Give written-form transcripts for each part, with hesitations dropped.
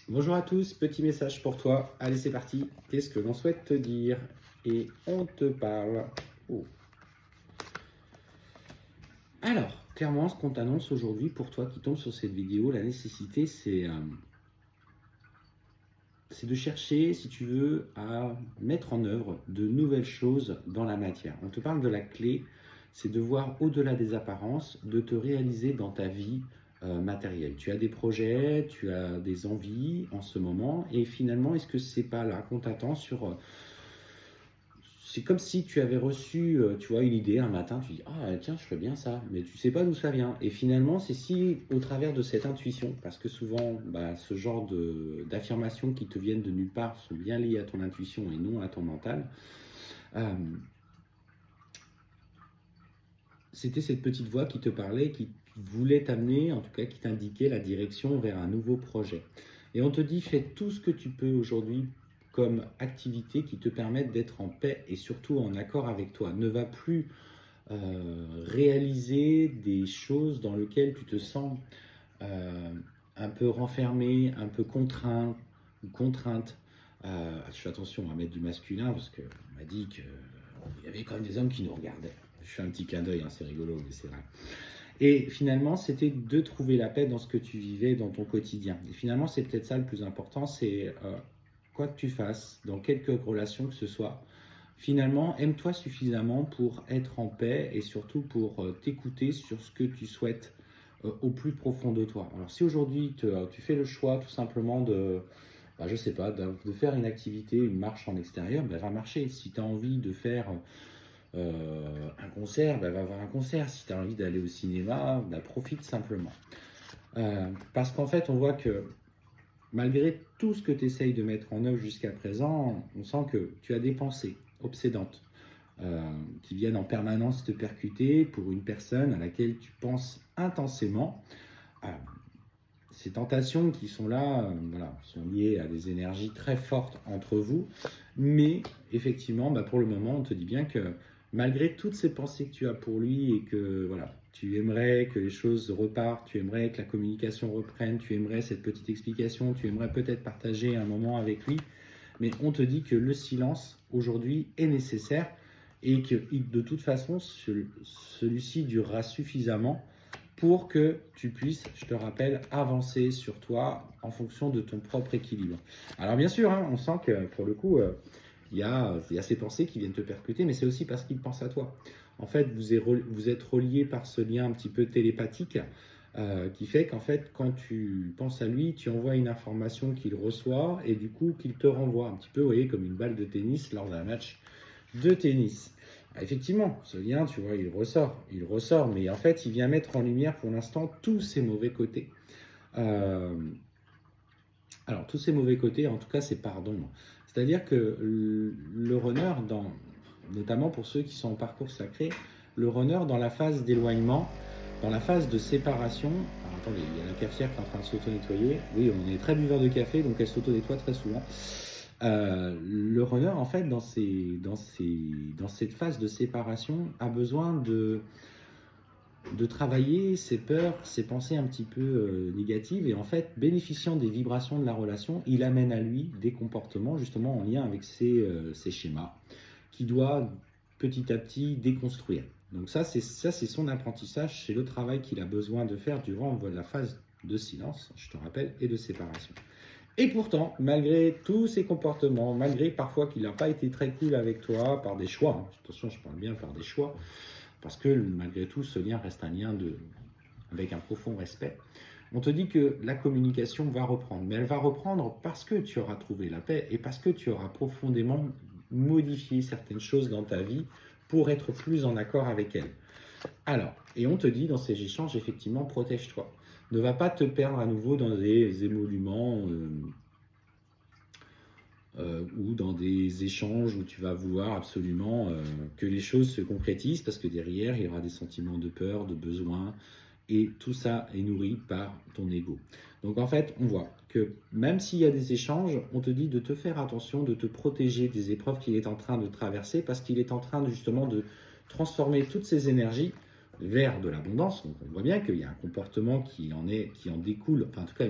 Bonjour à tous, petit message pour toi. Allez, c'est parti. Qu'est-ce que l'on souhaite te dire? Et on te parle. Oh. Alors, clairement, ce qu'on t'annonce aujourd'hui pour toi qui tombe sur cette vidéo, la nécessité, c'est de chercher, si tu veux, à mettre en œuvre de nouvelles choses dans la matière. On te parle de la clé, c'est de voir au-delà des apparences, de te réaliser dans ta vie matérielle. Tu as des projets, tu as des envies en ce moment, et finalement, est-ce que c'est pas là qu'on t'attend sur c'est comme si tu avais reçu, tu vois, une idée un matin, tu dis: «Ah tiens, je ferais bien ça», mais tu sais pas d'où ça vient et finalement, c'est si au travers de cette intuition, parce que souvent, ce genre d'affirmations qui te viennent de nulle part sont bien liées à ton intuition et non à ton mental. Hem, C'était cette petite voix qui te parlait, qui voulait t'amener, en tout cas qui t'indiquait la direction vers un nouveau projet. Et on te dit: «Fais tout ce que tu peux aujourd'hui comme activité qui te permettent d'être en paix et surtout en accord avec toi. Ne va plus réaliser des choses dans lesquelles tu te sens un peu renfermé, un peu contraint ou contrainte. Je fais attention à mettre du masculin parce qu'on m'a dit qu'il y avait quand même des hommes qui nous regardaient. Je fais un petit clin d'œil, hein, c'est rigolo, mais c'est vrai. Et finalement, c'était de trouver la paix dans ce que tu vivais dans ton quotidien. Et finalement, c'est peut-être ça le plus important, c'est quoi que tu fasses, dans quelque relation que ce soit, finalement, aime-toi suffisamment pour être en paix et surtout pour t'écouter sur ce que tu souhaites au plus profond de toi. Alors si aujourd'hui tu fais le choix tout simplement je sais pas, de faire une activité, une marche en extérieur, va marcher. Si tu as envie de faire un concert, va voir un concert. Si tu as envie d'aller au cinéma, profite simplement. Parce qu'en fait, on voit que malgré tout ce que tu essayes de mettre en œuvre jusqu'à présent, on sent que tu as des pensées obsédantes qui viennent en permanence te percuter pour une personne à laquelle tu penses intensément. Euh, Ces tentations qui sont là, sont liées à des énergies très fortes entre vous, mais effectivement, pour le moment, on te dit bien que malgré toutes ces pensées que tu as pour lui et que tu aimerais que les choses repartent, tu aimerais que la communication reprenne, tu aimerais cette petite explication, tu aimerais peut-être partager un moment avec lui, mais on te dit que le silence aujourd'hui est nécessaire et que de toute façon, celui-ci durera suffisamment pour que tu puisses, je te rappelle, avancer sur toi en fonction de ton propre équilibre. Alors bien sûr, hein, on sent que pour le coup, il y a ces pensées qui viennent te percuter, mais c'est aussi parce qu'il pense à toi. En fait, vous êtes reliés par ce lien un petit peu télépathique qui fait qu'en fait, quand tu penses à lui, tu envoies une information qu'il reçoit et du coup qu'il te renvoie un petit peu, vous voyez, comme une balle de tennis lors d'un match de tennis. Effectivement, ce lien, tu vois, il ressort, mais en fait, il vient mettre en lumière pour l'instant tous ses mauvais côtés. Euh, alors, tous ces mauvais côtés, en tout cas, c'est pardon. C'est-à-dire que le runner, notamment pour ceux qui sont en parcours sacré, le runner, dans la phase d'éloignement, dans la phase de séparation, alors attendez, il y a la cafetière qui est en train de s'auto-nettoyer. Oui, on est très buveur de café, donc elle s'auto-nettoie très souvent. Le runner, en fait, dans cette phase de séparation, a besoin de travailler ses peurs, ses pensées un petit peu négatives et en fait, bénéficiant des vibrations de la relation, il amène à lui des comportements justement en lien avec ses schémas qu'il doit petit à petit déconstruire. Donc ça, c'est son apprentissage, c'est le travail qu'il a besoin de faire durant la phase de silence, je te rappelle, et de séparation. Et pourtant, malgré tous ces comportements, malgré parfois qu'il n'a pas été très cool avec toi par des choix, hein, attention, je parle bien par des choix, parce que malgré tout, ce lien reste un lien avec un profond respect. On te dit que la communication va reprendre, mais elle va reprendre parce que tu auras trouvé la paix et parce que tu auras profondément modifié certaines choses dans ta vie pour être plus en accord avec elle. Alors, et on te dit dans ces échanges, effectivement, protège-toi. Ne va pas te perdre à nouveau dans des émoluments ou dans des échanges où tu vas vouloir absolument que les choses se concrétisent parce que derrière, il y aura des sentiments de peur, de besoin et tout ça est nourri par ton ego. Donc en fait, on voit que même s'il y a des échanges, on te dit de te faire attention, de te protéger des épreuves qu'il est en train de traverser parce qu'il est en train justement de transformer toutes ces énergies vers de l'abondance. Donc on voit bien qu'il y a un comportement qui en découle, enfin en tout cas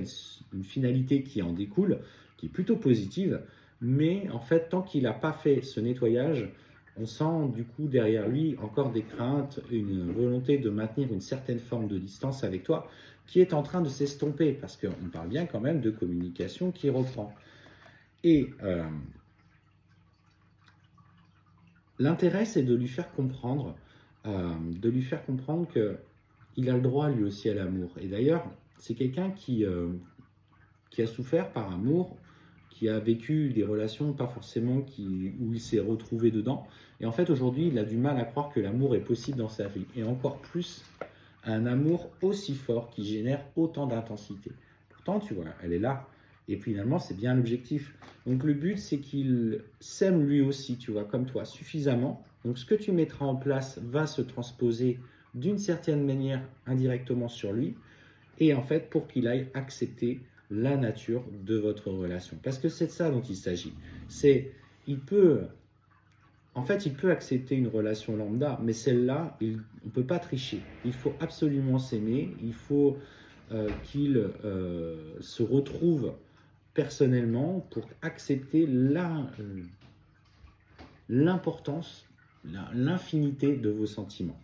une finalité qui en découle, qui est plutôt positive, mais en fait tant qu'il n'a pas fait ce nettoyage, on sent du coup derrière lui encore des craintes, une volonté de maintenir une certaine forme de distance avec toi qui est en train de s'estomper, parce qu'on parle bien quand même de communication qui reprend. Et l'intérêt, c'est de lui faire comprendre, qu'il a le droit lui aussi à l'amour. Et d'ailleurs, c'est quelqu'un qui a souffert par amour, qui a vécu des relations pas forcément où il s'est retrouvé dedans. Et en fait, aujourd'hui, il a du mal à croire que l'amour est possible dans sa vie. Et encore plus, un amour aussi fort qui génère autant d'intensité. Pourtant, tu vois, elle est là. Et finalement, c'est bien l'objectif. Donc le but, c'est qu'il s'aime lui aussi, tu vois, comme toi, suffisamment. Donc ce que tu mettras en place va se transposer d'une certaine manière indirectement sur lui. Et en fait, pour qu'il aille accepter la nature de votre relation. Parce que c'est de ça dont il s'agit. Il peut, en fait, il peut accepter une relation lambda, mais celle-là, on ne peut pas tricher. Il faut absolument s'aimer, il faut qu'il se retrouve personnellement pour accepter l'importance, l'infinité de vos sentiments.